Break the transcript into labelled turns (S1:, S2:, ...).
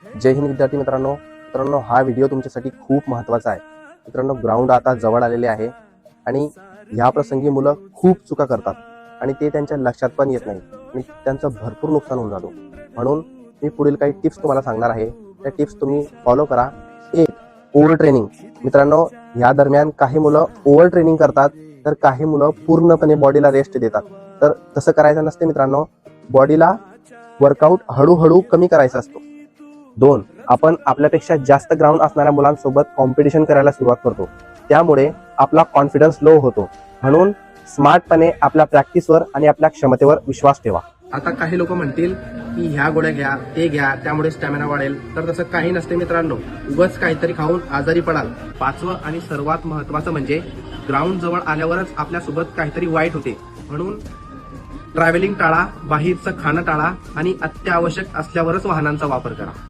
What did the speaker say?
S1: जय हिंद विद्यार्थी मित्रांनो, हा व्हिडिओ तुमच्यासाठी खूप महत्त्वाचा आहे. मित्रांनो, ग्राउंड आता जवळ आलेले आहे आणि ह्या प्रसंगी मुलं खूप चुका करतात आणि ते त्यांच्या लक्षात पण येत नाही आणि त्यांचं भरपूर नुकसान होऊन जातो. म्हणून मी पुढील काही टिप्स तुम्हाला सांगणार आहे. त्या टिप्स तुम्ही फॉलो करा. एक, ओव्हर ट्रेनिंग. मित्रांनो, या दरम्यान काही मुलं ओव्हर ट्रेनिंग करतात तर काही मुलं पूर्णपणे बॉडीला रेस्ट देतात. तर तसं करायचं नसते मित्रांनो. बॉडीला वर्कआउट हळूहळू कमी करायचा असतो. 2, आपण आपल्यापेक्षा जास्त ग्राउंड असणाऱ्या मुलांसोबत कॉम्पिटिशन करायला सुरुवात करतो. त्यामुळे आपला कॉन्फिडन्स लो होतो. म्हणून स्मार्टपणे आपल्या प्रॅक्टिसवर आणि आपल्या क्षमतेवर विश्वास ठेवा. आता काही लोक म्हणतील की ह्या गोळ्या घ्या, ते घ्या, त्यामुळे स्टॅमिना वाढेल. तर तसं काही नसते मित्रांनो. उगाच काहीतरी खाऊन आजारी पडाल. 5वं आणि सर्वात महत्त्वाचं म्हणजे ग्राउंड जवळ आल्यावरच आपल्यासोबत काहीतरी वाईट होते. म्हणून ट्रॅव्हलिंग टाळा, बाहेरचं खाणं टाळा आणि अत्यावश्यक असल्यावरच वाहनांचा वापर करा.